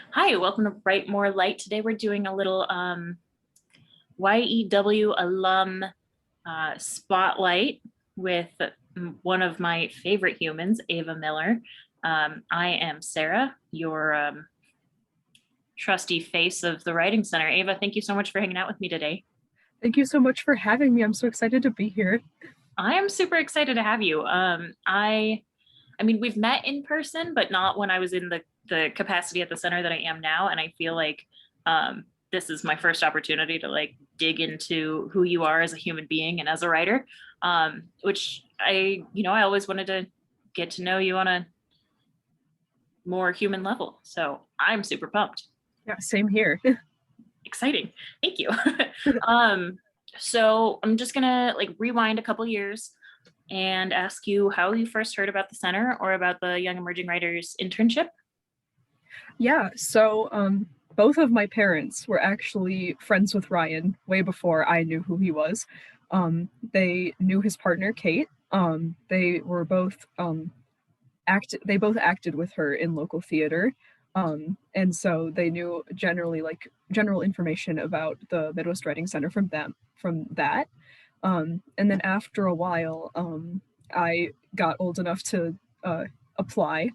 Hi, welcome to Write More Light. Today we're doing a little YEW alum spotlight with one of my favorite humans, Ava Miller. I am Sarah, your trusty face of the Writing Center. Ava, thank you so much for hanging out with me today. Thank you so much for having me. I'm so excited to be here. I am super excited to have you. I mean, we've met in person, but not when I was in the capacity at the center that I am now. And I feel like this is my first opportunity to like dig into who you are as a human being and as a writer, which I always wanted to get to know you on a more human level. So I'm super pumped. Yeah, same here. Exciting. Thank you. So I'm just gonna like rewind a couple years and ask you how you first heard about the center or about the Young Emerging Writers internship. Yeah, so both of my parents were actually friends with Ryan way before I knew who he was. They knew his partner, Kate. They were both they both acted with her in local theater. And so they knew general information about the Midwest Writing Center from that. And then after a while, I got old enough to apply.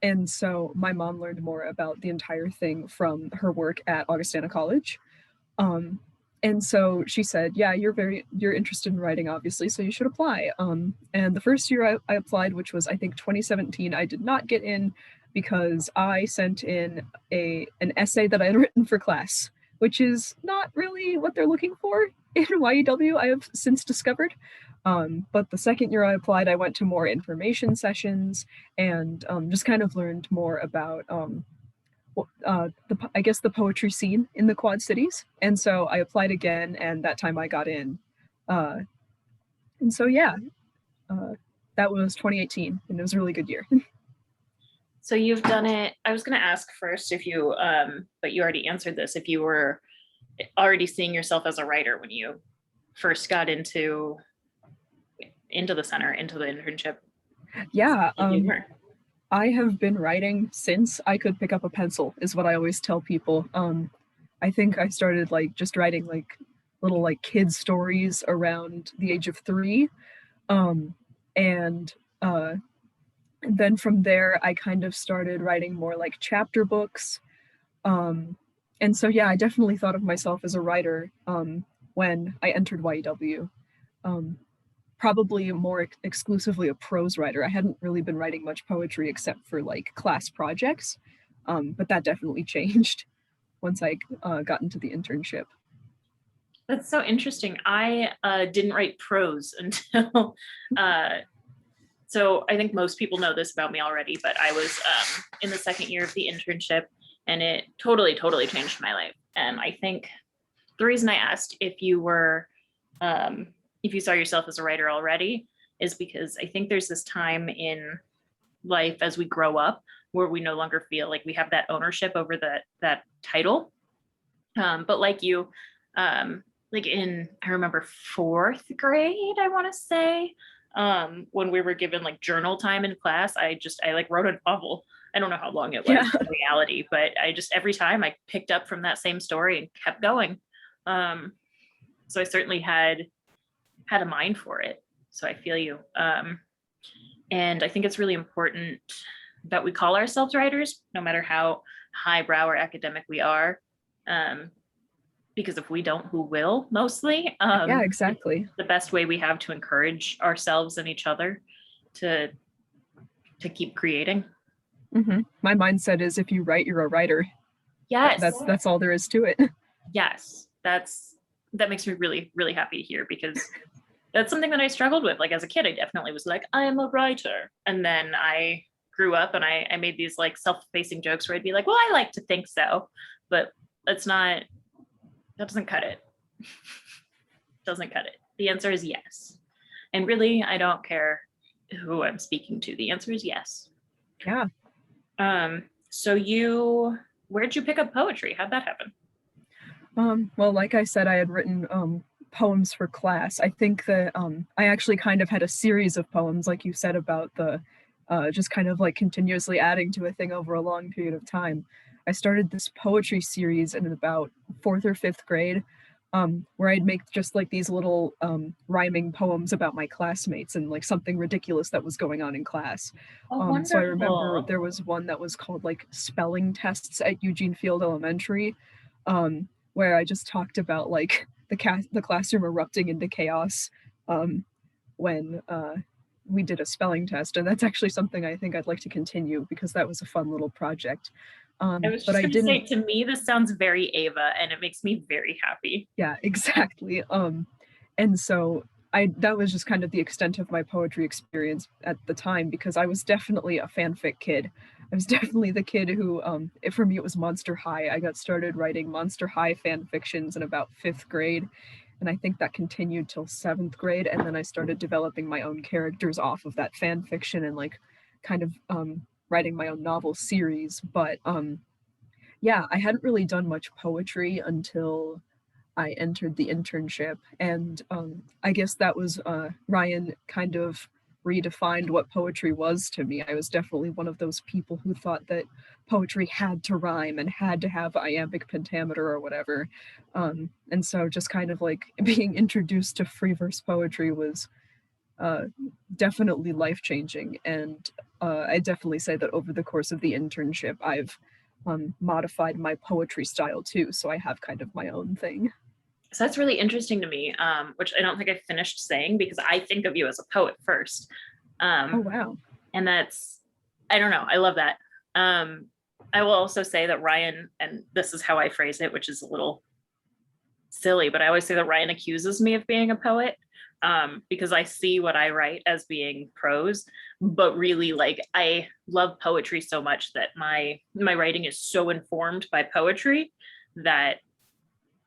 And so my mom learned more about the entire thing from her work at Augustana College. Um, and so she said, yeah, you're interested in writing, obviously, so you should apply. And the first year I applied, which was I think 2017, I did not get in because I sent in an essay that I had written for class, which is not really what they're looking for in YEW, I have since discovered. But the second year I applied, I went to more information sessions and just kind of learned more about I guess the poetry scene in the Quad Cities. And so I applied again, and that time I got in. Uh, and so yeah, uh, that was 2018, and it was a really good year. So you've done it. I was going to ask first if you, but you already answered this, if you were already seeing yourself as a writer when you first got into the center, into the internship. Yeah, I have been writing since I could pick up a pencil, is what I always tell people. I think I started like just writing like little like kids stories around the age of 3. And then from there, I kind of started writing more like chapter books. And so, yeah, I definitely thought of myself as a writer when I entered YEW. Probably more exclusively a prose writer. I hadn't really been writing much poetry except for like class projects, but that definitely changed once I got into the internship. That's so interesting. I didn't write prose until, so I think most people know this about me already, but I was in the second year of the internship and it totally, totally changed my life. And I think the reason I asked if you saw yourself as a writer already is because I think there's this time in life as we grow up where we no longer feel like we have that ownership over that title. But like you, like I remember 4th grade, I want to say, when we were given like journal time in class, I like wrote a novel. I don't know how long it was in reality, but I just every time I picked up from that same story and kept going. So I certainly had a mind for it. So I feel you. And I think it's really important that we call ourselves writers, no matter how highbrow or academic we are. Because if we don't, who will mostly? Yeah, exactly. The best way we have to encourage ourselves and each other to keep creating. Mm-hmm. My mindset is if you write, you're a writer. Yes. That's all there is to it. Yes. That makes me really, really happy to hear because that's something that I struggled with. Like as a kid, I definitely was like, I am a writer. And then I grew up and I made these like self-facing jokes where I'd be like, well, I like to think so, but that doesn't cut it. Doesn't cut it. The answer is yes. And really, I don't care who I'm speaking to. The answer is yes. Yeah. So where'd you pick up poetry? How'd that happen? Well, like I said, I had written poems for class. I think that I actually kind of had a series of poems, like you said, about the just kind of like continuously adding to a thing over a long period of time. I started this poetry series in about fourth or fifth grade, where I'd make just like these little rhyming poems about my classmates and like something ridiculous that was going on in class. Oh, So I remember wonderful. there was one that was called like spelling tests at Eugene Field Elementary, where I just talked about like the classroom erupting into chaos when we did a spelling test, and that's actually something I think I'd like to continue because that was a fun little project. I was But just I going to say, didn't, to me, this sounds very Ava, and it makes me very happy. yeah, exactly. And so I that was just kind of the extent of my poetry experience at the time because I was definitely a fanfic kid. I was definitely the kid who, for me, it was Monster High. I got started writing Monster High fan fictions in about fifth grade, and I think that continued till seventh grade. And then I started developing my own characters off of that fan fiction and like kind of writing my own novel series. But yeah, I hadn't really done much poetry until I entered the internship. And I guess that was Ryan kind of redefined what poetry was to me. I was definitely one of those people who thought that poetry had to rhyme and had to have iambic pentameter or whatever. And so just kind of like being introduced to free verse poetry was uh, definitely life changing. And I definitely say that over the course of the internship, I've modified my poetry style too. So I have kind of my own thing. So that's really interesting to me, which I don't think I finished saying because I think of you as a poet first. Oh, Um, wow. and that's, I don't know, I love that. Um, I will also say that Ryan, and this is how I phrase it, which is a little silly, but I always say that Ryan accuses me of being a poet, because I see what I write as being prose, but really like I love poetry so much that my writing is so informed by poetry that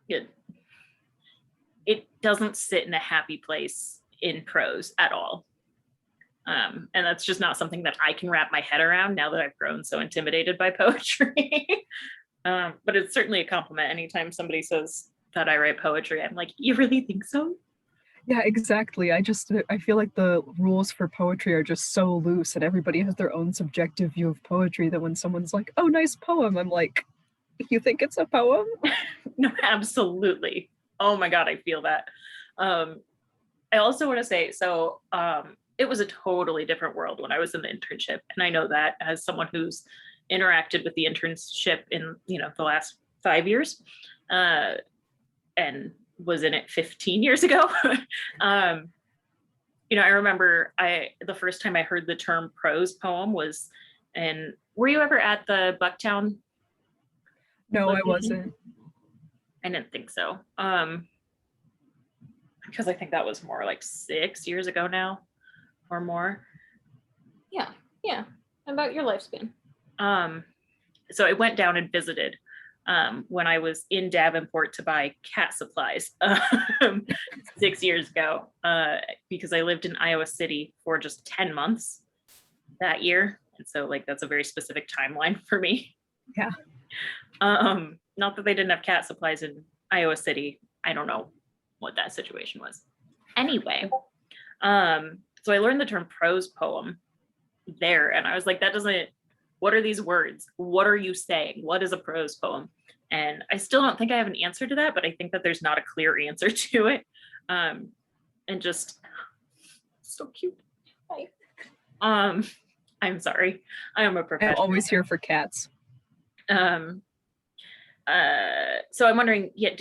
it, it doesn't sit in a happy place in prose at all. And that's just not something that I can wrap my head around now that I've grown so intimidated by poetry. But it's certainly a compliment anytime somebody says that I write poetry. I'm like, you really think so? Yeah, exactly. I feel like the rules for poetry are just so loose and everybody has their own subjective view of poetry that when someone's like, "Oh, nice poem," I'm like, "You think it's a poem?" No, absolutely. Oh my God, I feel that. Um, I also want to say, so it was a totally different world when I was in the internship. And I know that as someone who's interacted with the internship in, the last 5 years, uh, and was in it 15 years ago. um, I remember the first time I heard the term prose poem was, and were you ever at the Bucktown No, I location? wasn't. I didn't think so. Because I think that was more like 6 years ago now or more. Yeah, yeah, about your lifespan. Um, so I went down and visited when I was in Davenport to buy cat supplies 6 years ago, because I lived in Iowa City for just 10 months that year. And so like that's a very specific timeline for me. Yeah. Not that they didn't have cat supplies in Iowa City. I don't know what that situation was. Anyway, so I learned the term prose poem there, and I was like, that doesn't, what are these words? What are you saying? What is a prose poem? And I still don't think I have an answer to that, but I think that there's not a clear answer to it. And just so cute. Hi. I'm sorry. I am a I'm professional. always here for cats. Um, so I'm wondering, yeah,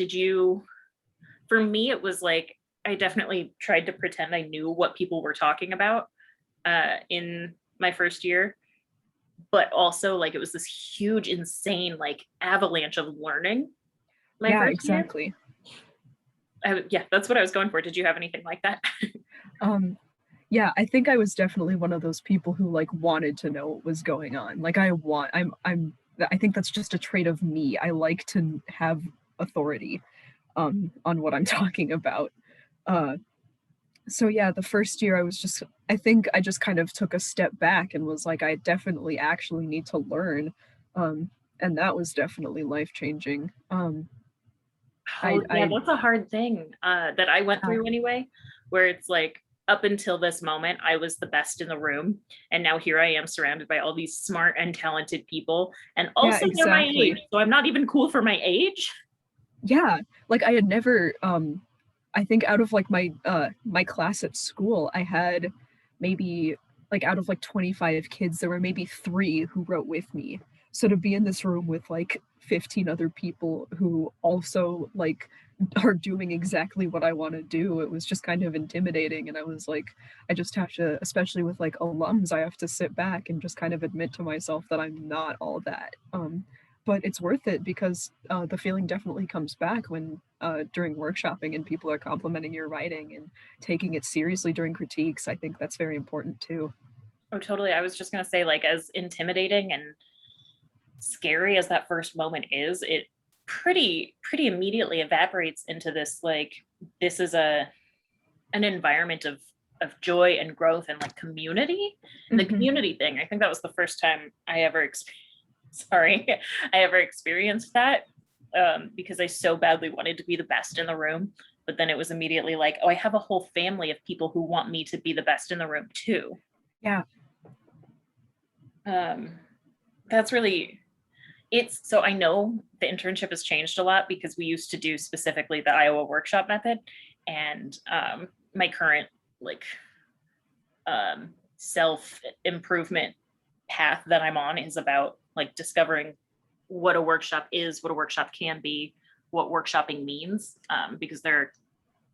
for me, it was like, I definitely tried to pretend I knew what people were talking about in my first year, but also like it was this huge, insane, like avalanche of learning my Yeah, first year. exactly. Yeah, that's what I was going for. Did you have anything like that? Um, yeah, I think I was definitely one of those people who like wanted to know what was going on. Like I think that's just a trait of me. I like to have authority on what I'm talking about. Uh so yeah, the first year I think I just kind of took a step back and was like, I definitely actually need to learn. Um and that was definitely life changing. Oh yeah, I that's a hard thing that I went uh, through anyway, where it's like up until this moment, I was the best in the room. And now here I am surrounded by all these smart and talented people. And Yeah, also they're my exactly. age. So I'm not even cool for my age. Yeah, like I had never I think out of like my class at school, I had maybe like out of like 25 kids, there were maybe 3 who wrote with me. So to be in this room with like 15 other people who also like are doing exactly what I want to do, it was just kind of intimidating. And I was like, I just have to, especially with like alums, I have to sit back and just kind of admit to myself that I'm not all that. But it's worth it because the feeling definitely comes back when during workshopping and people are complimenting your writing and taking it seriously during critiques. I think that's very important too. Oh, totally. I was just going to say, like, as intimidating and scary as that first moment is, it pretty immediately evaporates into this, like, this is an environment of joy and growth and like community. And the Mm-hmm. community thing, I think that was the first time I ever sorry, I ever experienced that, because I so badly wanted to be the best in the room. But then it was immediately like, oh, I have a whole family of people who want me to be the best in the room too. Yeah. That's really, it's, so I know the internship has changed a lot because we used to do specifically the Iowa workshop method. And my current like self improvement path that I'm on is about like discovering what a workshop is, what a workshop can be, what workshopping means, because there are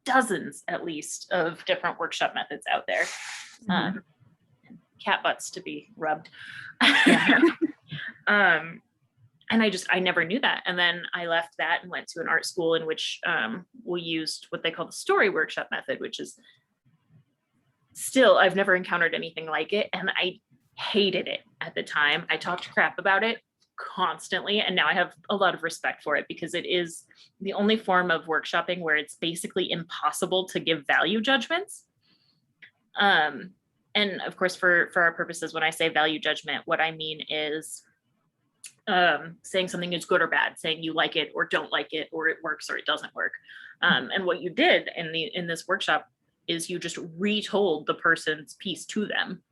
dozens at least of different workshop methods out there. Mm-hmm. Cat butts to be rubbed. Yeah. And I never knew that. And then I left that and went to an art school in which we used what they call the story workshop method, which is still, I've never encountered anything like it. And I hated it at the time. I talked crap about it constantly. And now I have a lot of respect for it because it is the only form of workshopping where it's basically impossible to give value judgments. And of course, for our purposes, when I say value judgment, what I mean is saying something is good or bad, saying you like it or don't like it, or it works or it doesn't work. And what you did in this workshop is you just retold the person's piece to them,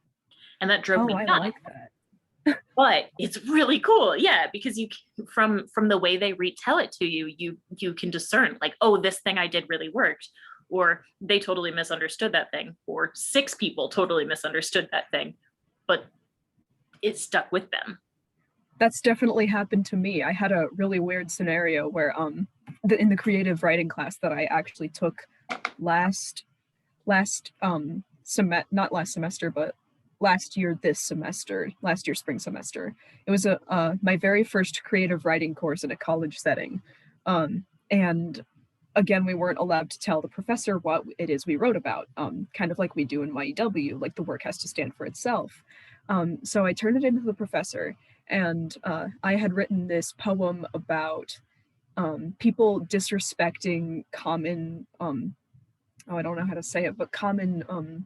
and that drove me Oh, I nuts. like that. But it's really cool, yeah, because you from the way they retell it to you, you can discern like, oh, this thing I did really worked, or they totally misunderstood that thing, or 6 people totally misunderstood that thing, but it stuck with them. That's definitely happened to me. I had a really weird scenario where in the creative writing class that I actually took last not last semester, but last year last year spring semester. It was my very first creative writing course in a college setting. And again, we weren't allowed to tell the professor what it is we wrote about, kind of like we do in YEW, like the work has to stand for itself. So I turned it into the professor, and I had written this poem about people disrespecting common, I don't know how to say it, but common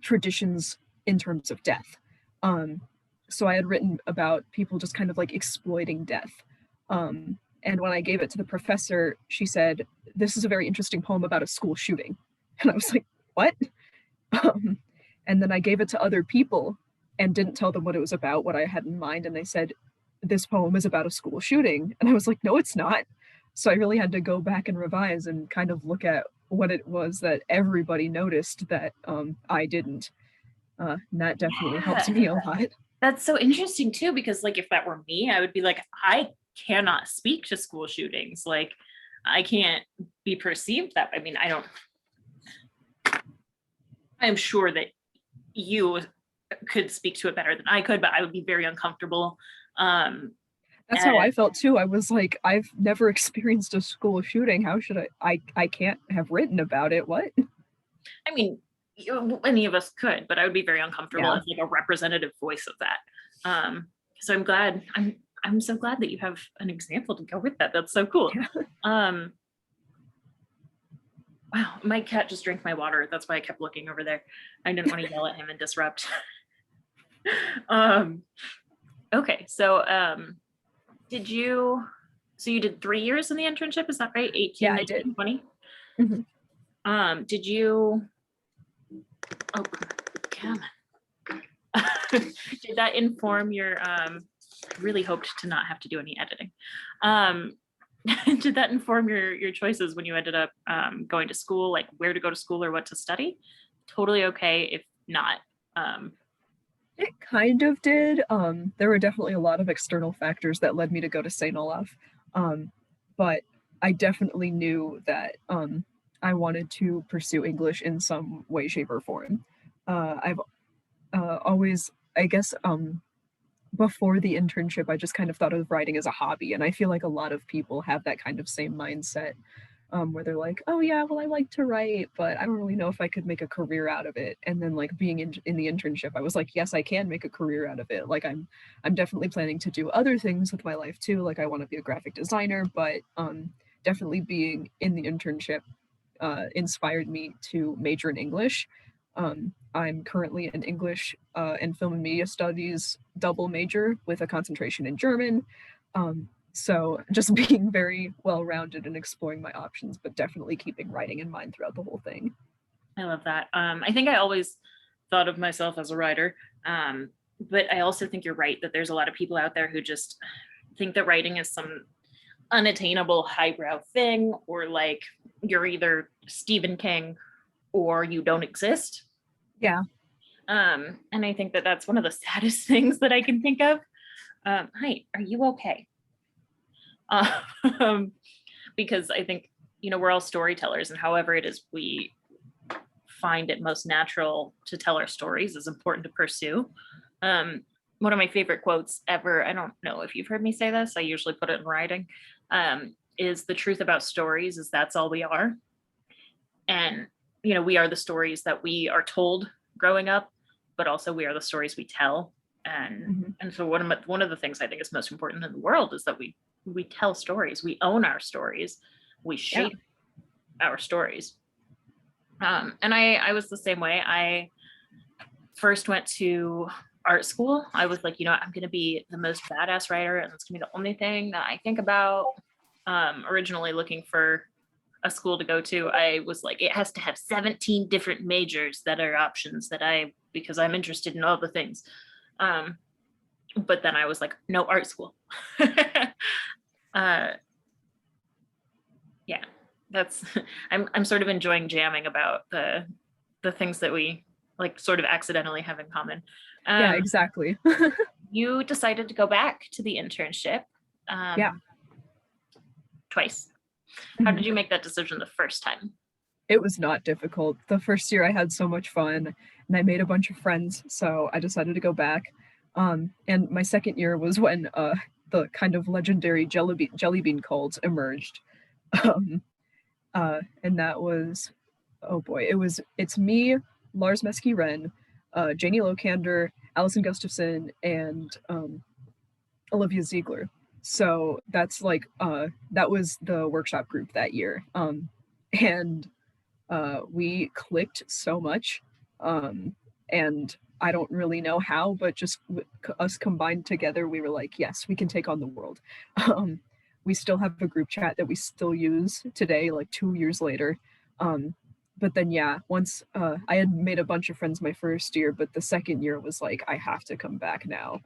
traditions in terms of death. Um, so I had written about people just kind of like exploiting death. And when I gave it to the professor, she said, "This is a very interesting poem about a school shooting." And I was like, "What?" Um, and then I gave it to other people and didn't tell them what it was about, what I had in mind. And they said, "This poem is about a school shooting." And I was like, "No, it's not." So I really had to go back and revise and kind of look at what it was that everybody noticed that I didn't. And that definitely helped Yeah, me a lot. that's so interesting too, because like if that were me, I would be like, I cannot speak to school shootings. Like I can't be perceived that. I mean, I'm sure that you could speak to it better than I could, but I would be very uncomfortable. That's how And I felt too. I was like, I've never experienced a school shooting. How should I can't have written about it. What? I mean, any of us could, but I would be very uncomfortable Yeah. as like a representative voice of that. So I'm so glad that you have an example to go with that. That's so cool. Yeah. Wow, my cat just drank my water. That's why I kept looking over there. I didn't want to yell at him and disrupt. Okay, so did you, so you did 3 years in the internship, is that right? 18, Yeah, I 19, did. 20? Mhm. Did you Oh, come on. Did that inform your, really hoped to not have to do any editing. Did that inform your choices when you ended up going to school, like where to go to school or what to study? Totally okay if not. It kind of did. There were definitely a lot of external factors that led me to go to St. Olaf. But I definitely knew that I wanted to pursue English in some way, shape, or form. I've always, I guess, before the internship, I just kind of thought of writing as a hobby. And I feel like a lot of people have that kind of same mindset where they're like, oh, yeah, well, I like to write, but I don't really know if I could make a career out of it. And then, like, being in the internship, I was like, yes, I can make a career out of it. Like, I'm definitely planning to do other things with my life too. Like, I want to be a graphic designer, but definitely being in the internship inspired me to major in English. I'm currently an English and film and media studies double major with a concentration in German. So just being very well rounded and exploring my options, but definitely keeping writing in mind throughout the whole thing. I love that. I think I always thought of myself as a writer, but I also think you're right that there's a lot of people out there who just think that writing is some unattainable highbrow thing, or like you're either Stephen King or you don't exist. Yeah. And I think that that's one of the saddest things that I can think of. Hi, are you okay? Um, because I think, we're all storytellers, and however it is we find it most natural to tell our stories is important to pursue. One of my favorite quotes ever, I don't know if you've heard me say this, I usually put it in writing, is the truth about stories is that's all we are. And, we are the stories that we are told growing up, but also we are the stories we tell. And so one of the things I think is most important in the world is that we tell stories, we own our stories, we shape our stories. And I was the same way. I first went to art school. I was like, I'm going to be the most badass writer, and it's going to be the only thing that I think about. Originally looking for a school to go to, I was like, it has to have 17 different majors that are options because I'm interested in all the things. But then I was like, no, art school. Yeah, that's, I'm sort of enjoying jamming about the things that we like sort of accidentally have in common. Yeah, exactly. You decided to go back to the internship. Yeah. Twice. How did you make that decision the first time? It was not difficult. The first year I had so much fun and I made a bunch of friends, so I decided to go back. And my second year was when the kind of legendary jelly bean cult emerged. Um, and that was, oh boy, it's me, Lars Mesky Wren, Janie Locander, Allison Gustafson, and Olivia Ziegler. So that's like that was the workshop group that year. And we clicked so much. And I don't really know how, but just us combined together, we were like, yes, we can take on the world. We still have a group chat that we still use today, like 2 years later. But then, yeah, once I had made a bunch of friends my first year, but the second year was like, I have to come back now.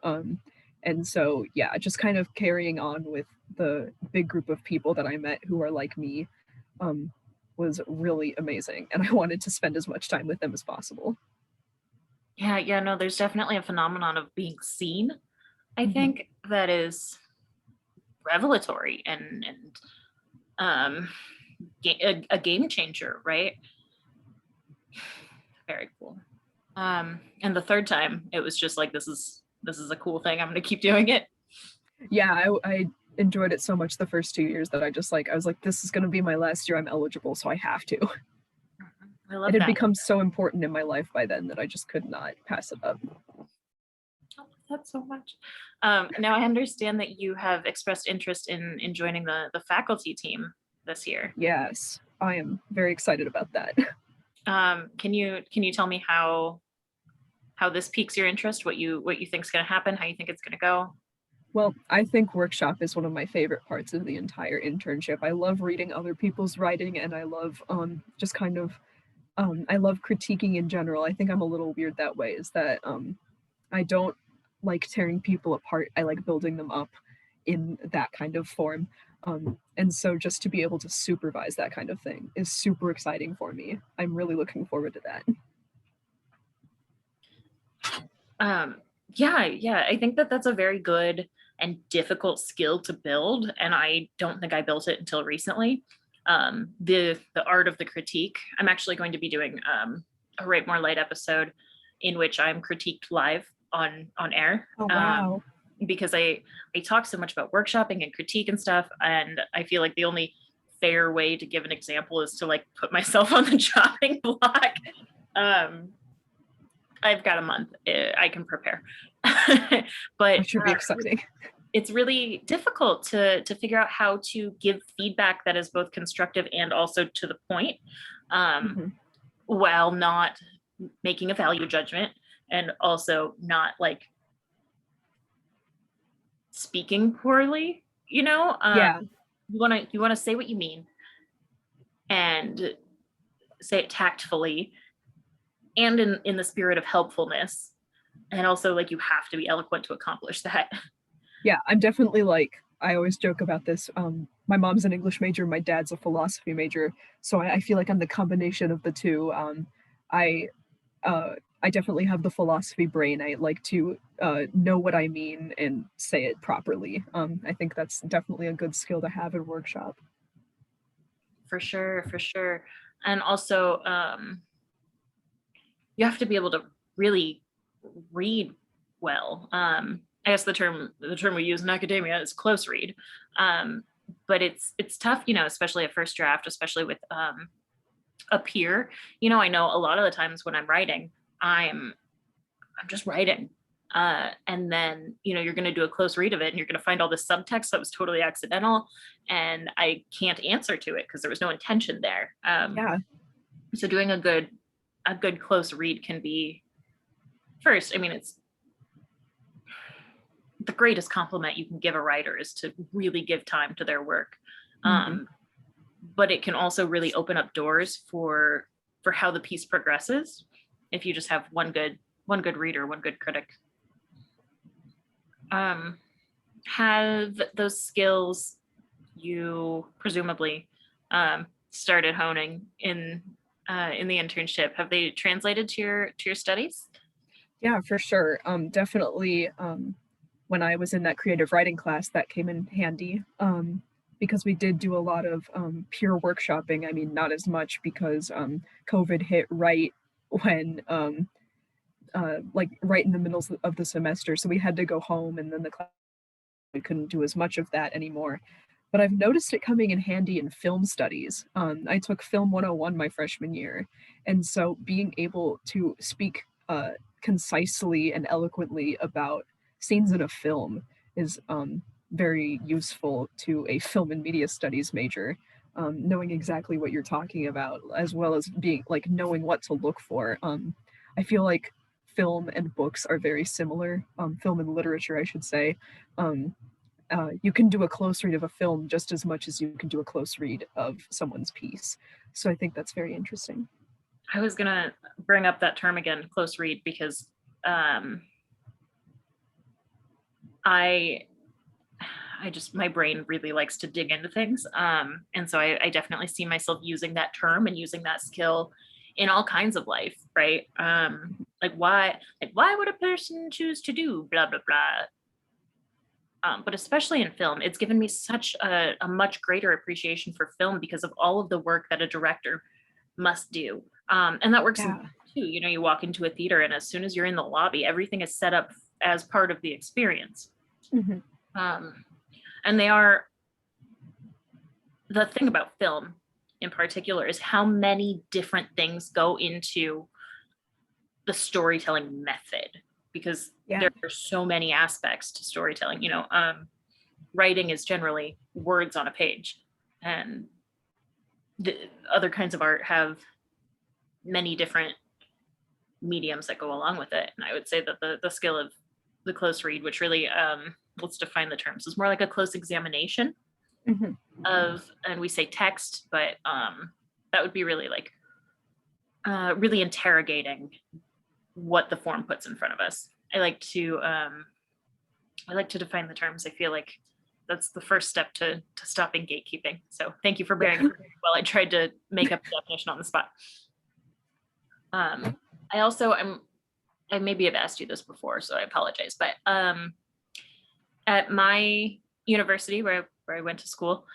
And so, yeah, just kind of carrying on with the big group of people that I met who are like me was really amazing. And I wanted to spend as much time with them as possible. Yeah, no, there's definitely a phenomenon of being seen. I think that is revelatory and a game changer, right? Very cool. And the third time, it was just like, this is a cool thing. I'm going to keep doing it. Yeah, I enjoyed it so much the first 2 years that I was like, this is going to be my last year I'm eligible, so I have to. I love It had that. become so important in my life by then that I just could not pass it up. I love that so much. Now I understand that you have expressed interest in joining the faculty team this year. Yes, I am very excited about that. Can you tell me how this piques your interest? What you think is going to happen? How you think it's going to go? Well, I think workshop is one of my favorite parts of the entire internship. I love reading other people's writing, and I love just kind of I love critiquing in general. I think I'm a little weird that way, is that I don't like tearing people apart. I like building them up in that kind of form. And so just to be able to supervise that kind of thing is super exciting for me. I'm really looking forward to that. Yeah, I think that that's a very good and difficult skill to build, and I don't think I built it until recently. The art of the critique. I'm actually going to be doing a Write More Light episode in which I'm critiqued live on air. Oh, wow. Because I talk so much about workshopping and critique and stuff, and I feel like the only fair way to give an example is to like put myself on the chopping block. I've got a month. I can prepare. But That should be exciting. it's really difficult to figure out how to give feedback that is both constructive and also to the point, while not making a value judgment and also not like speaking poorly. Yeah. You want to say what you mean and say it tactfully and in the spirit of helpfulness, and also like you have to be eloquent to accomplish that. Yeah, I'm definitely like, I always joke about this. My mom's an English major, my dad's a philosophy major, so I feel like I'm the combination of the two. I uh, I definitely have the philosophy brain. I like to know what I mean and say it properly. I think that's definitely a good skill to have in workshop. For sure, for sure. And also you have to be able to really read well. I guess the term we use in academia is close read. But it's tough, especially at first draft, especially with a peer. I know a lot of the times when I'm writing, I'm just writing. And then, you're going to do a close read of it and you're going to find all this subtext that was totally accidental. And I can't answer to it because there was no intention there. Yeah. So doing a good close read can be first. I mean, it's the greatest compliment you can give a writer is to really give time to their work. But it can also really open up doors for how the piece progresses if you just have one good reader, one good critic. Have those skills you presumably started honing in the internship, have they translated to your studies? Yeah, for sure. Definitely, when I was in that creative writing class, that came in handy, because we did do a lot of peer workshopping. I mean, not as much because COVID hit right when, like right in the middle of the semester, so we had to go home, and then the class, we couldn't do as much of that anymore. But I've noticed it coming in handy in film studies. I took Film 101 my freshman year, and so being able to speak concisely and eloquently about scenes in a film is very useful to a film and media studies major. Knowing exactly what you're talking about, as well as being like knowing what to look for. I feel like film and books are very similar. Film and literature, I should say. You can do a close read of a film just as much as you can do a close read of someone's piece. So I think that's very interesting. I was gonna bring up that term again, close read, because I just, my brain really likes to dig into things. And so I definitely see myself using that term and using that skill in all kinds of life, right? Like why would a person choose to do blah, blah, blah? But especially in film, it's given me such a much greater appreciation for film because of all of the work that a director must do. And that works Yeah. too. You walk into a theater and as soon as you're in the lobby, everything is set up as part of the experience. And the thing about film in particular is how many different things go into the storytelling method, because there are so many aspects to storytelling. Writing is generally words on a page, and the other kinds of art have many different mediums that go along with it. And I would say that the skill of the close read, which really, let's define the terms, is more like a close examination of, and we say text, but that would be really like really interrogating what the form puts in front of us. I like to define the terms. I feel like that's the first step to stopping gatekeeping. So thank you for bearing with me while I tried to make up the definition on the spot. I also, I maybe have asked you this before, so I apologize, but at my university where I went to school,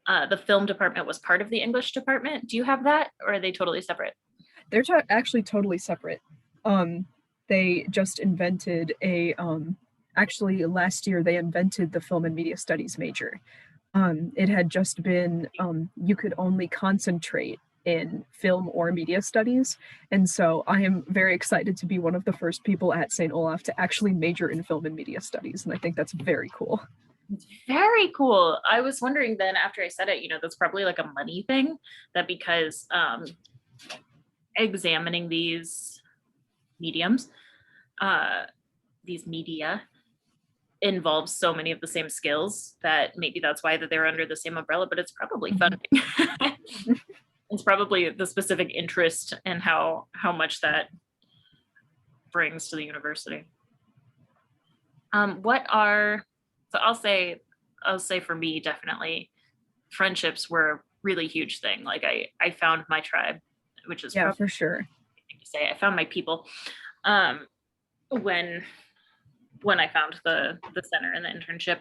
the film department was part of the English department. Do you have that, or are they totally separate? They're actually totally separate. They just invented actually last year they invented the film and media studies major. It had just been, you could only concentrate in film or media studies. And so I am very excited to be one of the first people at St. Olaf to actually major in film and media studies. And I think that's very cool. It's very cool. I was wondering then after I said it, that's probably like a money thing, that because examining these mediums, these media involves so many of the same skills that maybe that's why that they're under the same umbrella, but it's probably funding. It's probably the specific interest and how much that brings to the university. So I'll say for me, definitely friendships were a really huge thing. Like I found my tribe, which is yeah, for sure. To say I found my people when I found the center and the internship.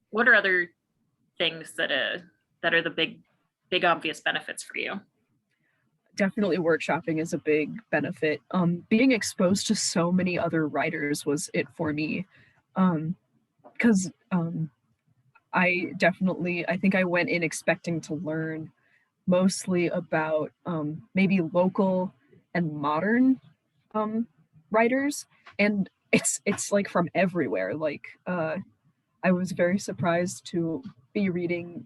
What are other things that are the big obvious benefits for you? Definitely workshopping is a big benefit. Being exposed to so many other writers was it for me. Because I think I went in expecting to learn mostly about maybe local and modern writers, and it's like from everywhere. Like I was very surprised to be reading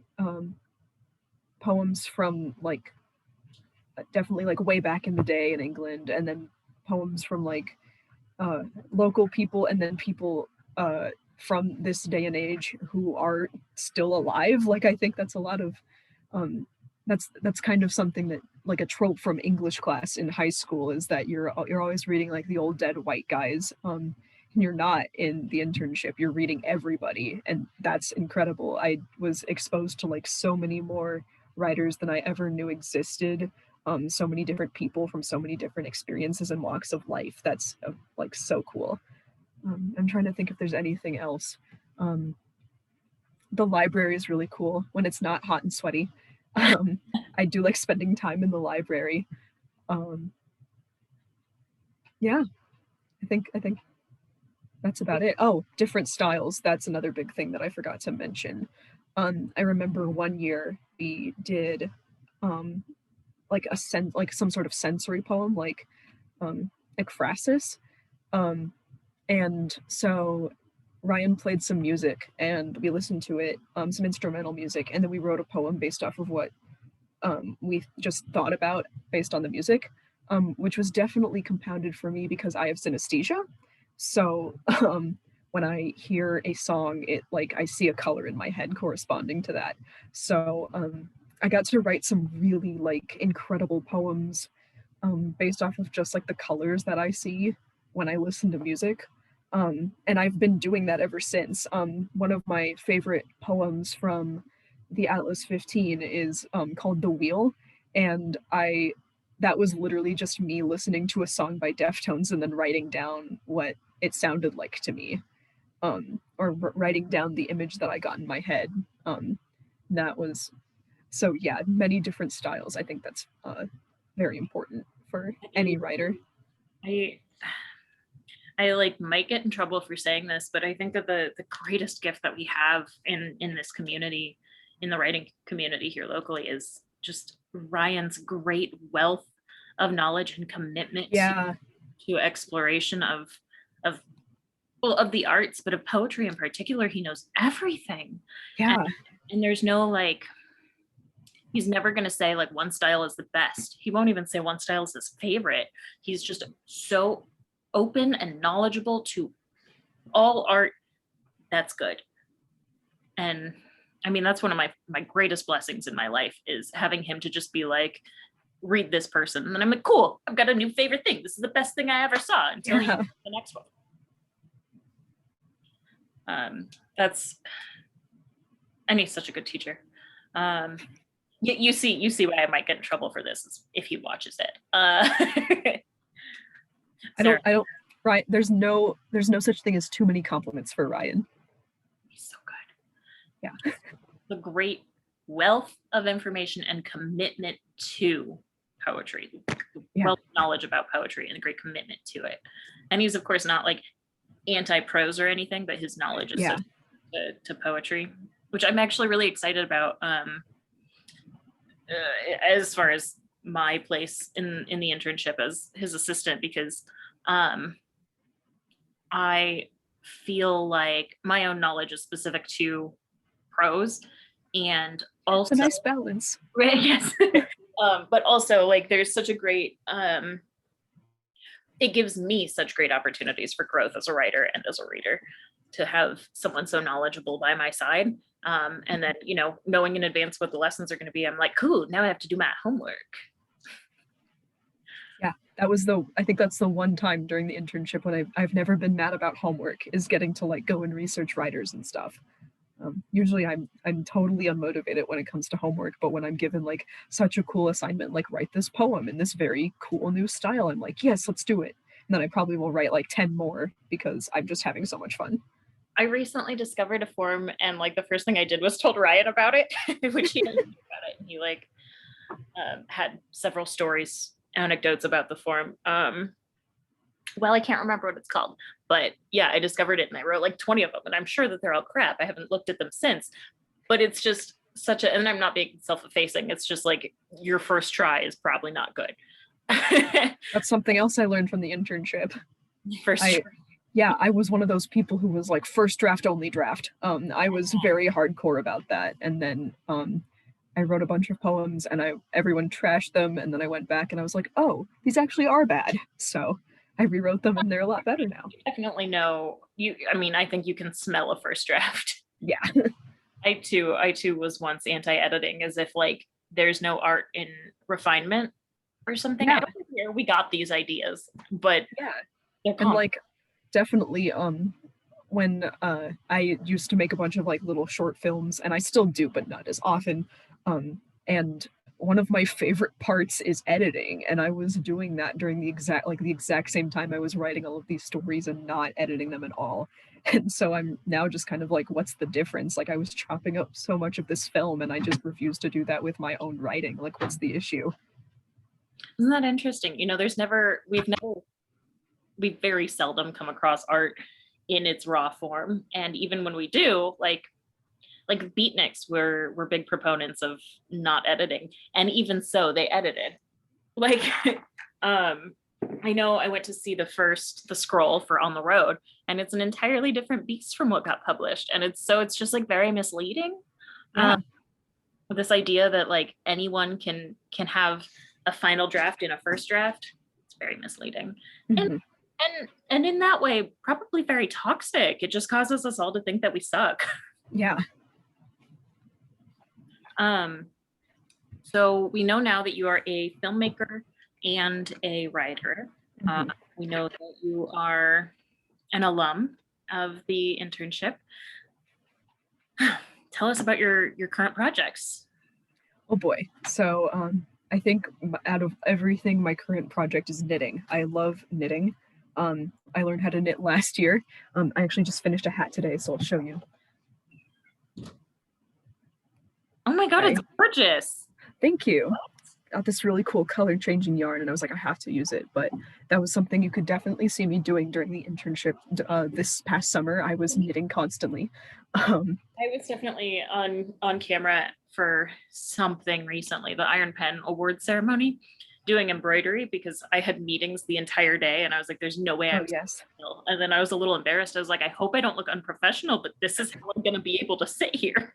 poems from like definitely like way back in the day in England, and then poems from like local people, and then people from this day and age who are still alive. Like I think that's a lot of that's kind of something that like a trope from English class in high school is that you're always reading like the old dead white guys. And you're not in the internship. You're reading everybody, and that's incredible. I was exposed to like so many more writers than I ever knew existed. So many different people from so many different experiences and walks of life. That's like so cool. I'm trying to think if there's anything else. The library is really cool when it's not hot and sweaty. I do like spending time in the library. Yeah, I think that's about it. Oh, different styles. That's another big thing that I forgot to mention. I remember one year we did like like some sort of sensory poem, like ekphrasis. And so Ryan played some music and we listened to it, some instrumental music, and then we wrote a poem based off of what we just thought about based on the music, which was definitely compounded for me because I have synesthesia. So when I hear a song, it like I see a color in my head corresponding to that. So I got to write some really like incredible poems based off of just like the colors that I see when I listen to music. And I've been doing that ever since. One of my favorite poems from the Atlas 15 is called The Wheel. And that was literally just me listening to a song by Deftones and then writing down what it sounded like to me, or writing down the image that I got in my head. That was, so yeah, many different styles. I think that's very important for any writer. I like might get in trouble for saying this, but I think that the greatest gift that we have in this community, in the writing community here locally, is just Ryan's great wealth of knowledge and commitment to exploration of the arts, but of poetry in particular. He knows everything. Yeah. And there's no like, he's never going to say like one style is the best. He won't even say one style is his favorite. He's just so open and knowledgeable to all art that's good. And I mean, that's one of my greatest blessings in my life, is having him to just be like, read this person. And then I'm like, cool, I've got a new favorite thing. This is the best thing I ever saw until you Yeah. the next one. That's, and he's such a good teacher. You see why I might get in trouble for this if he watches it. I don't, right. There's no such thing as too many compliments for Ryan. He's so good. Yeah. The great wealth of information and commitment to poetry, Yeah. wealth of knowledge about poetry and a great commitment to it. And he's of course not like anti-prose or anything, but his knowledge is so to poetry, which I'm actually really excited about. As far as my place in the internship as his assistant, because I feel like my own knowledge is specific to prose, and also it's a nice balance. Right, yes. But also like there's such a great it gives me such great opportunities for growth as a writer and as a reader to have someone so knowledgeable by my side. And then, you know, knowing in advance what the lessons are going to be, I'm like, cool, now I have to do my homework. Yeah, I think that's the one time during the internship when I've never been mad about homework, is getting to like go and research writers and stuff. Usually I'm totally unmotivated when it comes to homework, but when I'm given like such a cool assignment, like write this poem in this very cool new style, I'm like, yes, let's do it. And then I probably will write like 10 more because I'm just having so much fun. I recently discovered a forum, and like the first thing I did was told Ryan about it, which he didn't know about it. And he like had several stories, anecdotes about the forum. Well, I can't remember what it's called, but yeah, I discovered it and I wrote like 20 of them, and I'm sure that they're all crap. I haven't looked at them since, but it's just such a, and I'm not being self-effacing. It's just like your first try is probably not good. That's something else I learned from the internship. First yeah, I was one of those people who was like first draft, only draft. I was very hardcore about that. And then I wrote a bunch of poems and everyone trashed them. And then I went back and I was like, oh, these actually are bad. So I rewrote them and they're a lot better now. Definitely know you. I mean, I think you can smell a first draft. Yeah. I too was once anti-editing, as if like there's no art in refinement or something. Yeah. I don't care. We got these ideas, but yeah, and like definitely when I used to make a bunch of like little short films, and I still do, but not as often. And one of my favorite parts is editing, and I was doing that during the exact same time I was writing all of these stories and not editing them at all. And so I'm now just kind of like, what's the difference? Like I was chopping up so much of this film and I just refuse to do that with my own writing. Like, what's the issue? Isn't that interesting? You know, we've very seldom come across art in its raw form. And even when we do, like beatniks were big proponents of not editing. And even so, they edited. Like, I know I went to see the scroll for On the Road, and it's an entirely different beast from what got published. And it's just like very misleading. Yeah. This idea that like anyone can have a final draft in a first draft, it's very misleading. Mm-hmm. And in that way, probably very toxic. It just causes us all to think that we suck. Yeah. So we know now that you are a filmmaker and a writer. Mm-hmm. We know that you are an alum of the internship. Tell us about your current projects. Oh boy. So I think out of everything, my current project is knitting. I love knitting. I learned how to knit last year. I actually just finished a hat today, so I'll show you. Oh my God, It's gorgeous. Thank you. Got this really cool color changing yarn, and I was like, I have to use it. But that was something you could definitely see me doing during the internship this past summer. I was knitting constantly. I was definitely on camera for something recently, the Iron Pen Award ceremony, doing embroidery because I had meetings the entire day and I was like, there's no way I'm still. And then I was a little embarrassed. I was like, I hope I don't look unprofessional, but this is how I'm going to be able to sit here.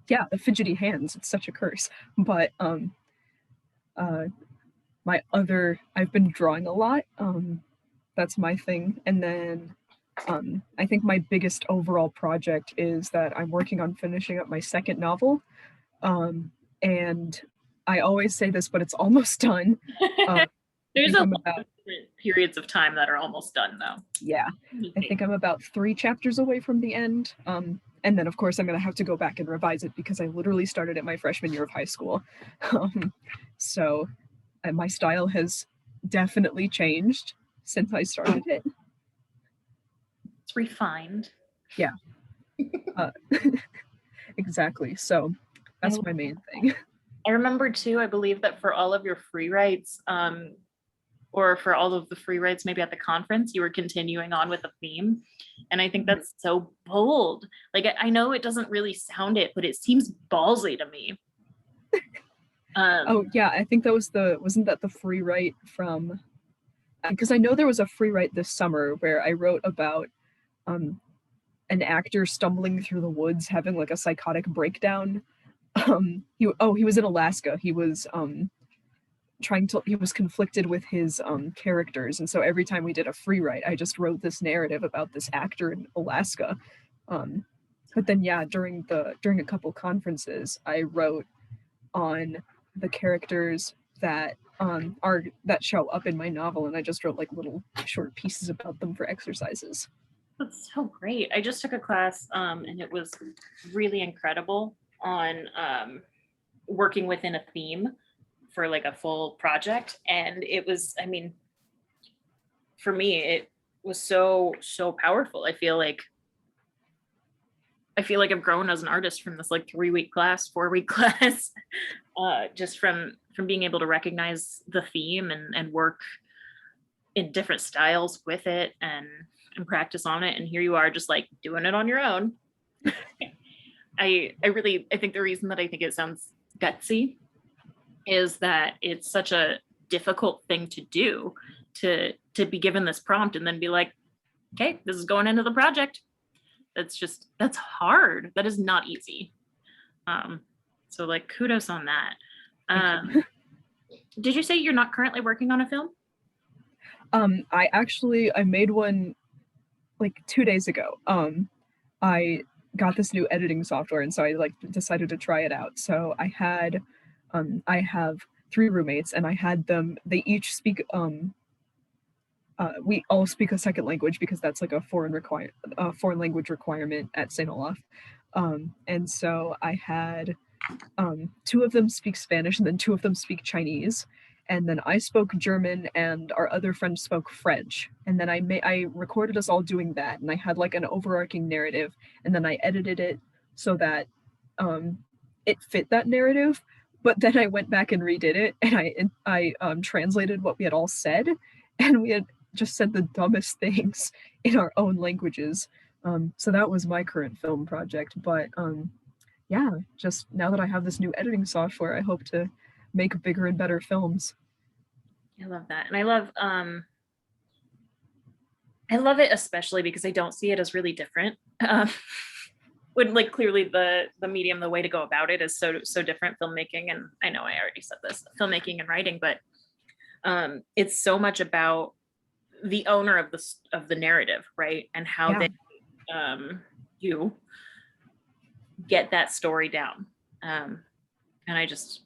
Yeah, the fidgety hands, it's such a curse. But I've been drawing a lot. That's my thing. And then I think my biggest overall project is that I'm working on finishing up my second novel. And I always say this, but it's almost done. I There's think a I'm lot about of different periods of time that are almost done though. yeah, I think I'm about 3 chapters away from the end. And then of course I'm gonna have to go back and revise it because I literally started it my freshman year of high school. Um, so my style has definitely changed since I started it. It's refined. Yeah, uh, exactly. So that's my main thing. I remember too, I believe that for all of your free writes, or for all of the free writes maybe at the conference, you were continuing on with a theme. And I think that's so bold. Like I know it doesn't really sound it, but it seems ballsy to me. Oh yeah, I think that was wasn't that the free write from, because I know there was a free write this summer where I wrote about an actor stumbling through the woods having like a psychotic breakdown. He was in Alaska. He was he was conflicted with his characters, and so every time we did a free write, I just wrote this narrative about this actor in Alaska. But then yeah, during a couple conferences, I wrote on the characters that that show up in my novel, and I just wrote like little short pieces about them for exercises. That's so great. I just took a class and it was really incredible on working within a theme for like a full project. And it was, I mean, for me, it was so powerful. I feel like I've grown as an artist from this like 3-week class, 4-week class, just from being able to recognize the theme and work in different styles with it and practice on it. And here you are just like doing it on your own. I think the reason that I think it sounds gutsy is that it's such a difficult thing to do, to be given this prompt and then be like, okay, this is going into the project. That's hard. That is not easy. So like kudos on that. Did you say you're not currently working on a film? I made one like 2 days ago. I got this new editing software, and so I like decided to try it out. So I have 3 roommates, and I had them. They each speak. We all speak a second language because that's like a foreign language requirement at St. Olaf. And so I had 2 of them speak Spanish, and then 2 of them speak Chinese. And then I spoke German, and our other friend spoke French. And then I recorded us all doing that, and I had like an overarching narrative, and then I edited it so that it fit that narrative. But then I went back and redid it, and I translated what we had all said, and we had just said the dumbest things in our own languages. So that was my current film project. But yeah, just now that I have this new editing software, I hope to make bigger and better films. I love that. And I love it especially because I don't see it as really different. When like clearly the medium, the way to go about it is so different, filmmaking. And I know I already said this, filmmaking and writing, but it's so much about the owner of the narrative, right? And how Yeah. they you get that story down. And I just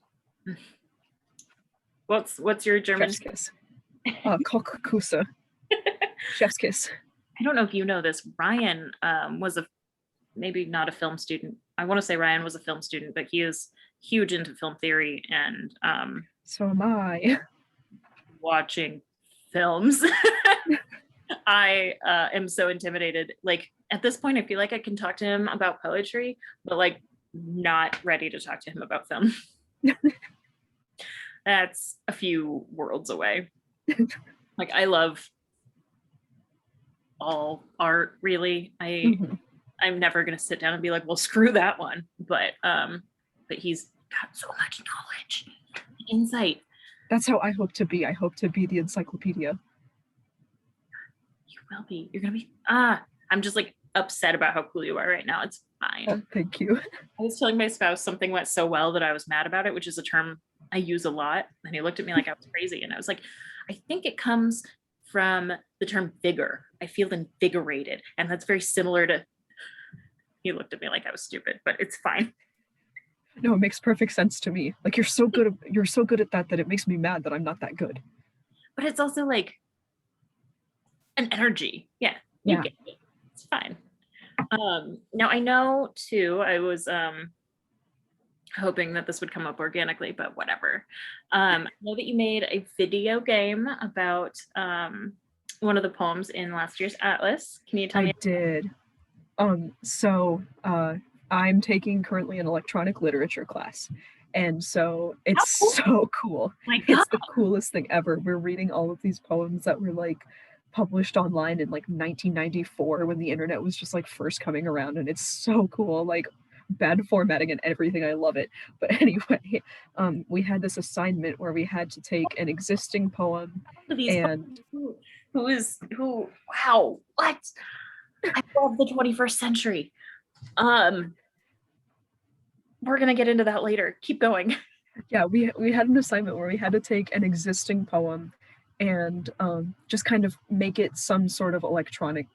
what's your German? Chef's kiss. Kochkusse. Chef's kiss. I don't know if you know this. Ryan was maybe not a film student. I want to say Ryan was a film student, but he is huge into film theory and so am I. Watching films. I am so intimidated. Like at this point, I feel like I can talk to him about poetry, but like not ready to talk to him about film. That's a few worlds away. Like I love all art, really. I'm never gonna sit down and be like, well, screw that one. But he's got so much knowledge, insight. That's how I hope to be. I hope to be the encyclopedia. You will be. You're gonna be. I'm just like upset about how cool you are right now. It's fine. Oh, thank you. I was telling my spouse something went so well that I was mad about it, which is a term I use a lot. And he looked at me like I was crazy. And I was like, I think it comes from the term vigor. I feel invigorated. And that's very similar to, he looked at me like I was stupid, but it's fine. No, it makes perfect sense to me. Like you're so good at that it makes me mad that I'm not that good. But it's also like an energy. Yeah, you Yeah. get it. It's fine. Now I know too, I was hoping that this would come up organically, but whatever. I know that you made a video game about one of the poems in last year's Atlas. Can you tell I me? did. So I'm taking currently an electronic literature class. And so How it's cool? so cool. My God. It's the coolest thing ever. We're reading all of these poems that were like published online in like 1994 when the internet was just like first coming around. And it's so cool. Like bad formatting and everything. I love it. But anyway, we had this assignment where we had to take an existing poem These and who wow, what? I love the 21st century. Um, we're gonna get into that later. Keep going. yeah, we had an assignment where we had to take an existing poem and just kind of make it some sort of electronic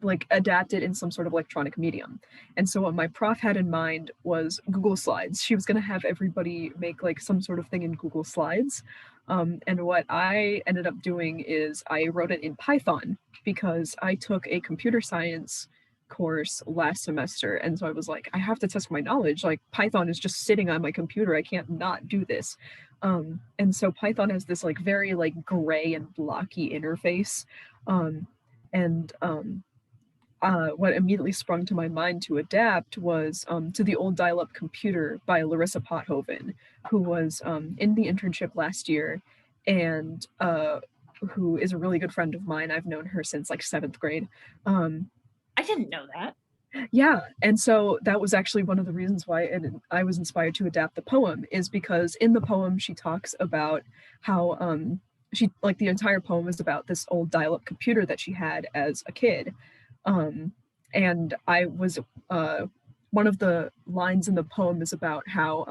like adapt it in some sort of electronic medium. And so what my prof had in mind was Google Slides. She was going to have everybody make like some sort of thing in Google Slides. And what I ended up doing is I wrote it in Python because I took a computer science course last semester. And so I was like, I have to test my knowledge. Like Python is just sitting on my computer. I can't not do this. And so Python has this like very like gray and blocky interface. And what immediately sprung to my mind to adapt was to the old dial-up computer by Larissa Pothoven, who was in the internship last year, and who is a really good friend of mine. I've known her since like 7th grade. I didn't know that. Yeah, and so that was actually one of the reasons why I was inspired to adapt the poem, is because in the poem she talks about how she like the entire poem is about this old dial-up computer that she had as a kid. um, and I was one of the lines in the poem is about how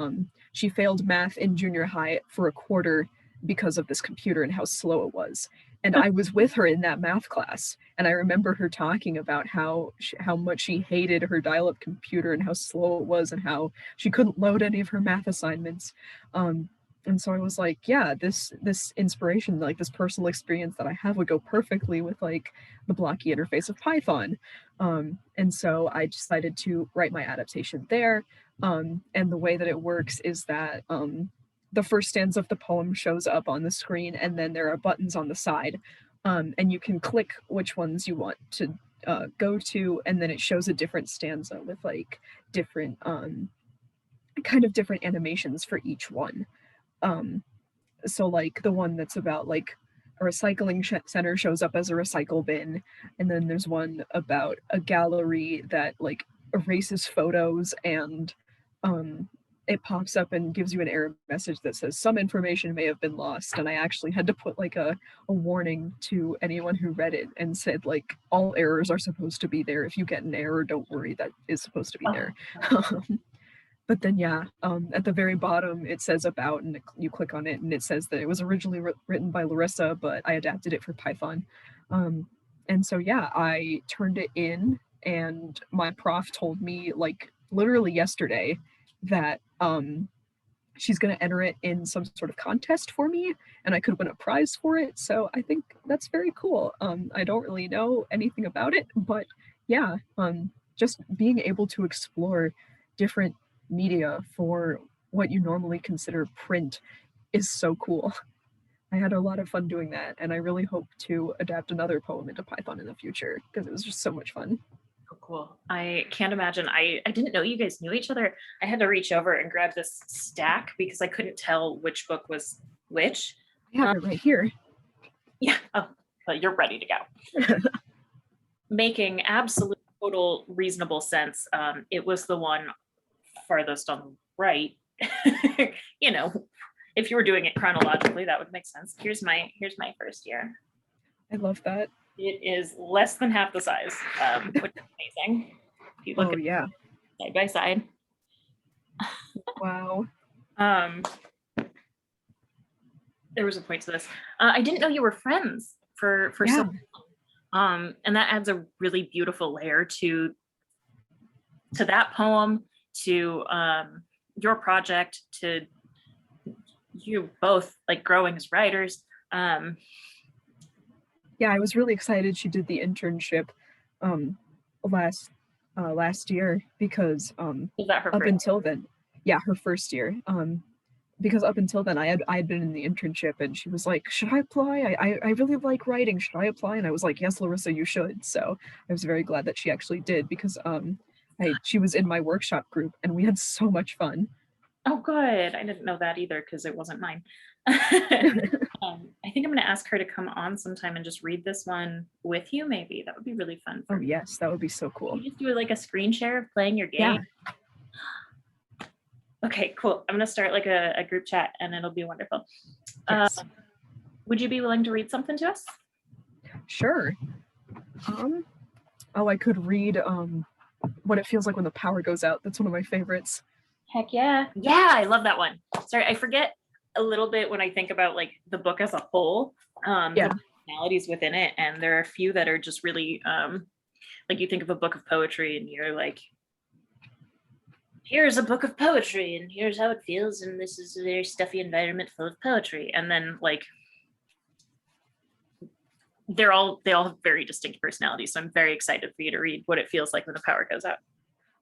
she failed math in junior high for a quarter because of this computer and how slow it was. And I was with her in that math class, and I remember her talking about how much she hated her dial-up computer and how slow it was and how she couldn't load any of her math assignments. Um, and so I was like, yeah, this inspiration, like this personal experience that I have would go perfectly with like the blocky interface of Python. And so I decided to write my adaptation there. And the way that it works is that the first stanza of the poem shows up on the screen, and then there are buttons on the side. And you can click which ones you want to go to, and then it shows a different stanza with like different kind of different animations for each one. Um, so like the one that's about like a recycling center shows up as a recycle bin, and then there's one about a gallery that like erases photos, and um it pops up and gives you an error message that says some information may have been lost. And I actually had to put like a warning to anyone who read it and said like all errors are supposed to be there. If you get an error, don't worry, that is supposed to be there. But then yeah, at the very bottom it says about, and you click on it and it says that it was originally written by Larissa, but I adapted it for Python. And so yeah, I turned it in, and my prof told me like literally yesterday that she's going to enter it in some sort of contest for me, and I could win a prize for it. So I think that's very cool. I don't really know anything about it, but yeah, just being able to explore different media for what you normally consider print is so cool. I had a lot of fun doing that, and I really hope to adapt another poem into Python in the future because it was just so much fun. Oh, cool. I can't imagine. I didn't know you guys knew each other. I had to reach over and grab this stack because I couldn't tell which book was which. I have it right here. Yeah. Oh, but you're ready to go. Making absolute total reasonable sense. It was the one farthest on the right. You know, if you were doing it chronologically, that would make sense. Here's my first year. I love that. It is less than half the size, which is amazing. If you look at yeah. side by side. Wow. There was a point to this. I didn't know you were friends for Yeah. so long. And that adds a really beautiful layer to that poem, to your project to you both like growing as writers. Yeah, I was really excited she did the internship last last year because Is that her up first? until then, yeah, her first year. Because up until then I had been in the internship and she was like, should I apply? I really like writing. Should I apply? And I was like, yes, Larissa, you should. So I was very glad that she actually did because she was in my workshop group and we had so much fun. Oh, good. I didn't know that either because it wasn't mine. I think I'm going to ask her to come on sometime and just read this one with you. Maybe that would be really fun. Oh yes, that would be so Can cool. you just do like a screen share of playing your game? Yeah. Okay, cool. I'm going to start like a group chat and it'll be wonderful. Yes. Would you be willing to read something to us? Sure. Oh, I could read What It Feels Like When the Power Goes Out. That's one of my favorites. Heck yeah. Yeah, I love that one. Sorry, I forget a little bit when I think about like the book as a whole, Yeah. the personalities within it. And there are a few that are just really like you think of a book of poetry and you're like, here's a book of poetry and here's how it feels. And this is a very stuffy environment full of poetry. And then like they all have very distinct personalities. So I'm very excited for you to read What It Feels Like When the Power Goes Out.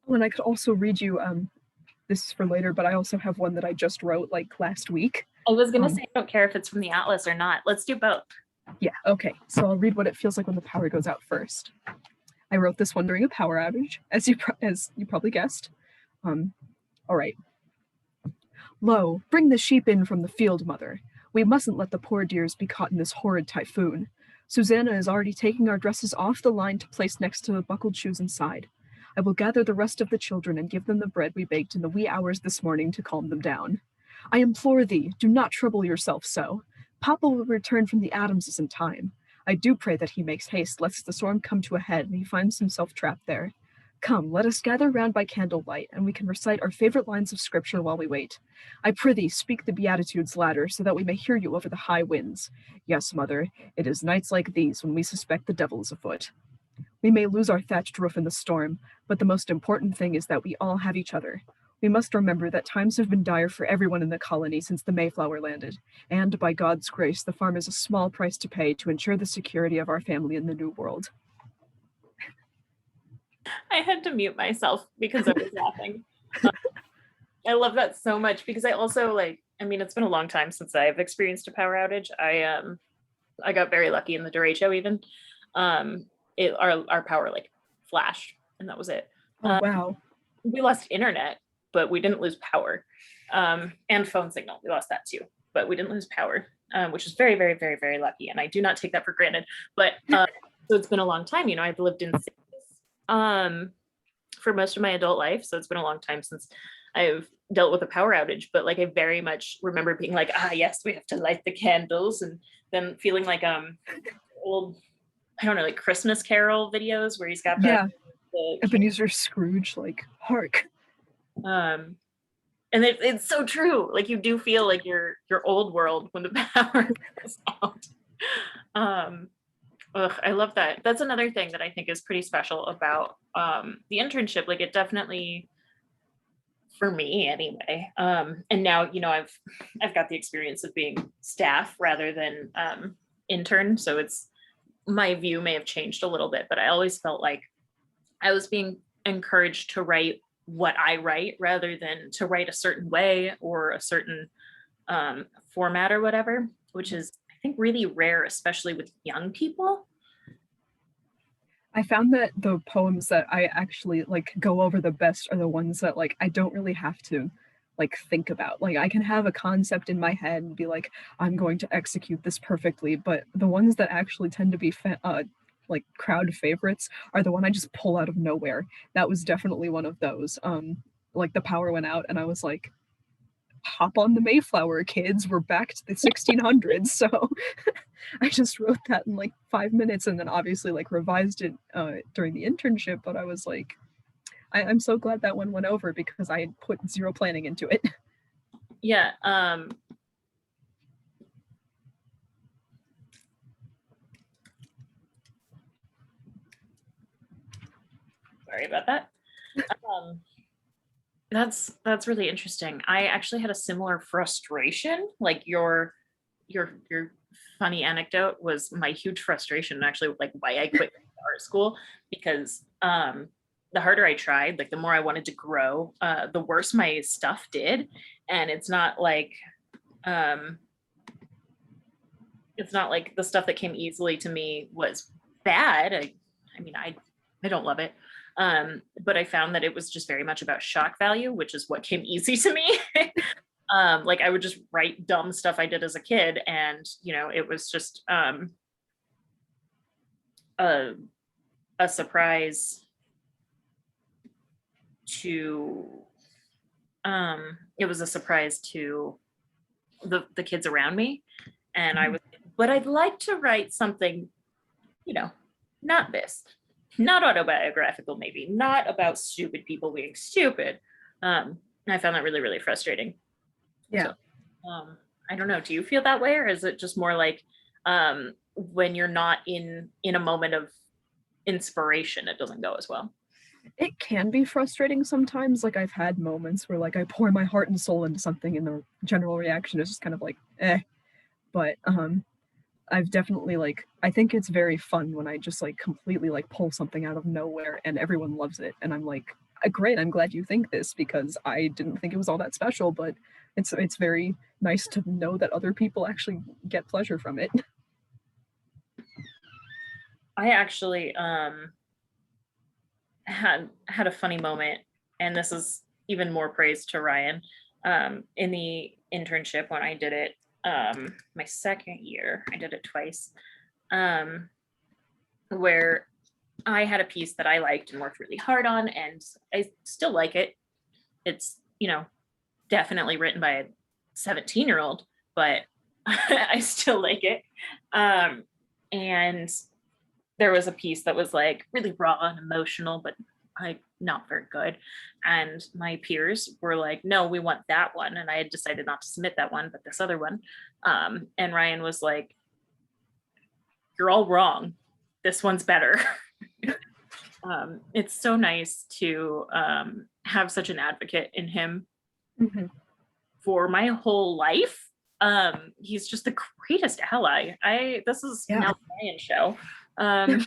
Oh, and I could also read you this is for later, but I also have one that I just wrote like last week. I was gonna say I don't care if it's from the Atlas or not. Let's do both. Yeah, okay. So I'll read What It Feels Like When the Power Goes Out first. I wrote this one during a power outage, as you probably guessed. All right. Lo, bring the sheep in from the field, mother. We mustn't let the poor dears be caught in this horrid typhoon. Susanna is already taking our dresses off the line to place next to the buckled shoes inside. I will gather the rest of the children and give them the bread we baked in the wee hours this morning to calm them down. I implore thee, do not trouble yourself so. Papa will return from the Adamses in time. I do pray that he makes haste, lest the storm come to a head and he finds himself trapped there. Come, let us gather round by candlelight, and we can recite our favorite lines of scripture while we wait. I prithee, speak the Beatitudes louder, so that we may hear you over the high winds. Yes, mother, it is nights like these when we suspect the devil is afoot. We may lose our thatched roof in the storm, but the most important thing is that we all have each other. We must remember that times have been dire for everyone in the colony since the Mayflower landed, and by God's grace, the farm is a small price to pay to ensure the security of our family in the New World. I had to mute myself because I was laughing. I love that so much because I also it's been a long time since I've experienced a power outage. I got very lucky in the derecho even. Our power like flashed and that was it. Oh, wow. We lost internet, but we didn't lose power. And phone signal. We lost that too, but we didn't lose power, which is very, very, very, very lucky. And I do not take that for granted. But so it's been a long time. I've lived in cities for most of my adult life. So it's been a long time since I've dealt with a power outage, but like I very much remember being like, yes, we have to light the candles, and then feeling like old, I don't know, like Christmas Carol videos where he's got the Ebenezer Scrooge, like hark. And it's so true. Like you do feel like your old world when the power goes out. I love that. That's another thing that I think is pretty special about the internship. Like it definitely, for me anyway. And now, I've got the experience of being staff rather than intern. So my view may have changed a little bit, but I always felt like I was being encouraged to write what I write rather than to write a certain way or a certain format or whatever, which is, I think, really rare, especially with young people. I found that the poems that I actually like go over the best are the ones that like I don't really have to like think about. Like I can have a concept in my head and be like, I'm going to execute this perfectly, but the ones that actually tend to be like crowd favorites are the one I just pull out of nowhere. That was definitely one of those. Like the power went out and I was like, hop on the Mayflower, kids, we're back to the 1600s. So I just wrote that in like 5 minutes and then obviously like revised it during the internship, but I was like, I'm so glad that one went over because I had put zero planning into it. Yeah. Sorry about that. That's really interesting. I actually had a similar frustration, like your funny anecdote was my huge frustration and actually like why I quit art school because the harder I tried, like the more I wanted to grow, the worse my stuff did. And um it's not like the stuff that came easily to me was bad. I mean, I don't love it. But I found that it was just very much about shock value, which is what came easy to me. Like I would just write dumb stuff I did as a kid, and it was just a a surprise to it was a surprise to the kids around me. And I was, but I'd like to write something, you know, not this, not autobiographical, maybe not about stupid people being stupid. And I found that really, really frustrating. Yeah. So, I don't know. Do you feel that way, or is it just more like when you're not in a moment of inspiration, it doesn't go as well? It can be frustrating sometimes. Like I've had moments where like I pour my heart and soul into something and the general reaction is just kind of like, eh. But I've definitely like I think it's very fun when I just like completely like pull something out of nowhere and everyone loves it. And I'm like, great, I'm glad you think this because I didn't think it was all that special, but it's very nice to know that other people actually get pleasure from it. I actually had a funny moment, and this is even more praise to Ryan. In the internship when I did it, my second year, I did it twice, um, where I had a piece that I liked and worked really hard on, and I still like it. It's definitely written by a 17-year-old, but I still like it. And there was a piece that was like really raw and emotional, but like not very good. And my peers were like, no, we want that one. And I had decided not to submit that one, but this other one. And Ryan was like, you're all wrong. This one's better. It's so nice to have such an advocate in him Mhm. for my whole life. He's just the greatest ally. This is Yeah. now Ryan's show. Um,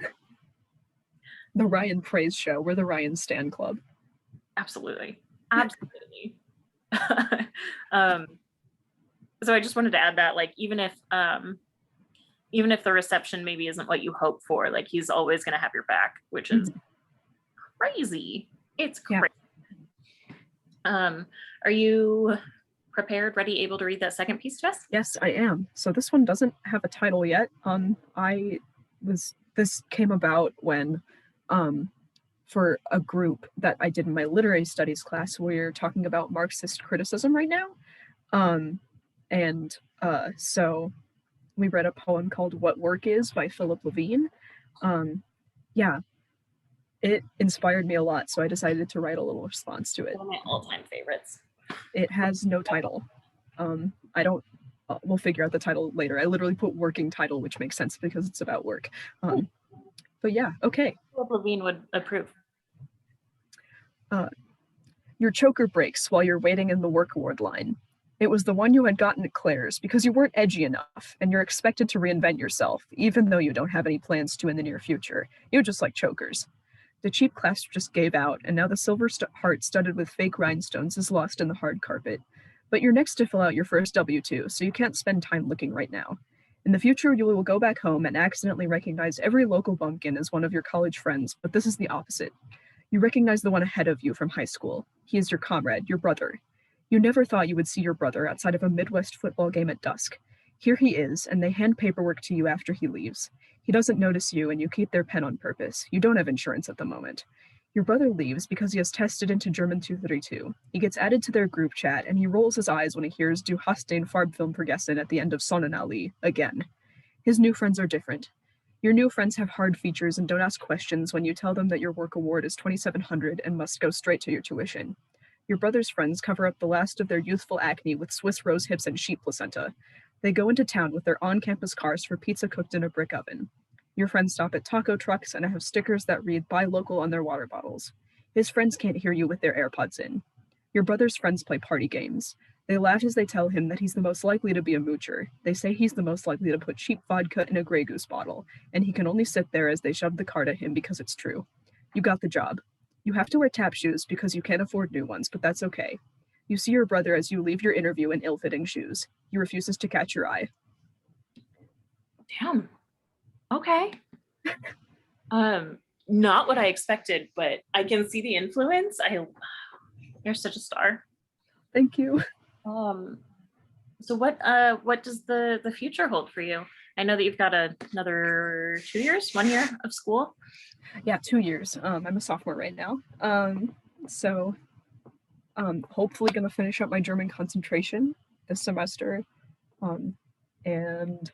The Ryan Praise Show. We're the Ryan Stan Club. absolutely. Absolutely. um, so I just wanted to add that, like, even if the reception maybe isn't what you hope for, like he's always going to have your back, which is crazy. It's Yeah. crazy. Are you prepared, ready, able to read that second piece to us? Yes, I am. So this one doesn't have a title yet. This came about when for a group that I did in my literary studies class, we're talking about Marxist criticism right now. So we read a poem called What Work Is by Philip Levine. Yeah, it inspired me a lot, so I decided to write a little response to it. One of my all-time favorites. It has no title. I don't, we'll figure out the title later. I literally put working title, which makes sense because it's about work. But yeah, okay. Philip Levine would approve. Your choker breaks while you're waiting in the work award line. It was the one you had gotten at Claire's because you weren't edgy enough and you're expected to reinvent yourself, even though you don't have any plans to in the near future. You just like chokers. The cheap clasp just gave out, and now the silver heart studded with fake rhinestones is lost in the hard carpet. But you're next to fill out your first W-2, so you can't spend time looking right now. In the future, you will go back home and accidentally recognize every local bumpkin as one of your college friends, but this is the opposite. You recognize the one ahead of you from high school. He is your comrade, your brother. You never thought you would see your brother outside of a Midwest football game at dusk. Here he is, and they hand paperwork to you after he leaves. He doesn't notice you, and you keep their pen on purpose. You don't have insurance at the moment. Your brother leaves because he has tested into German 232. He gets added to their group chat, and he rolls his eyes when he hears Du hast den Farbfilm vergessen at the end of Sonnenallee again. His new friends are different. Your new friends have hard features and don't ask questions when you tell them that your work award is $2,700 and must go straight to your tuition. Your brother's friends cover up the last of their youthful acne with Swiss rose hips and sheep placenta. They go into town with their on-campus cars for pizza cooked in a brick oven. Your friends stop at taco trucks and have stickers that read "Buy local" on their water bottles. His friends can't hear you with their AirPods in. Your brother's friends play party games. They laugh as they tell him that he's the most likely to be a moocher. They say he's the most likely to put cheap vodka in a Grey Goose bottle, and he can only sit there as they shove the cart at him because it's true. You got the job. You have to wear tap shoes because you can't afford new ones, but that's okay. You see your brother as you leave your interview in ill-fitting shoes. He refuses to catch your eye. Damn. Okay. Not what I expected, but I can see the influence. You're such a star. Thank you. So what does the future hold for you? I know that you've got another 2 years, 1 year of school. Yeah, 2 years. I'm a sophomore right now. So hopefully gonna finish up my German concentration this semester. And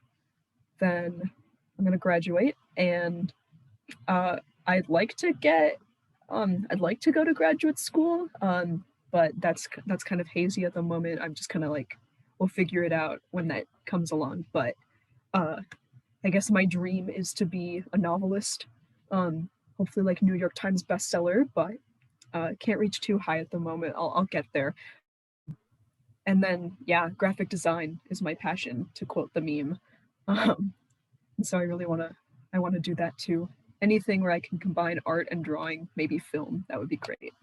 then I'm gonna graduate, and I'd like to go to graduate school. But that's kind of hazy at the moment. I'm just kind of like, we'll figure it out when that comes along. But I guess my dream is to be a novelist. Hopefully like New York Times bestseller, but can't reach too high at the moment. I'll get there. And then yeah, graphic design is my passion, to quote the meme. And so I really want to do that too. Anything where I can combine art and drawing, maybe film, that would be great.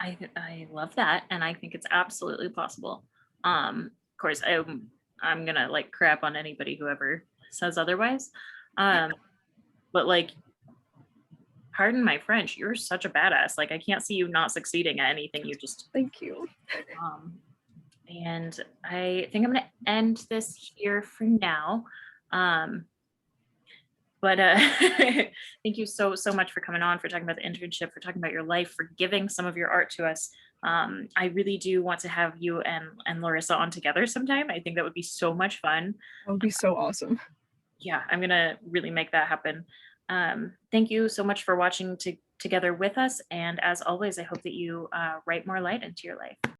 I love that, and I think it's absolutely possible. Of course, I'm gonna like crap on anybody who ever says otherwise. But like, pardon my French, you're such a badass. Like, I can't see you not succeeding at anything you just. Thank you. And I think I'm gonna end this here for now. But thank you so much for coming on, for talking about the internship, for talking about your life, for giving some of your art to us. I really do want to have you and Larissa on together sometime. I think that would be so much fun. That would be so awesome. Yeah, I'm gonna really make that happen. Thank you so much for watching together with us. And as always, I hope that you write more light into your life.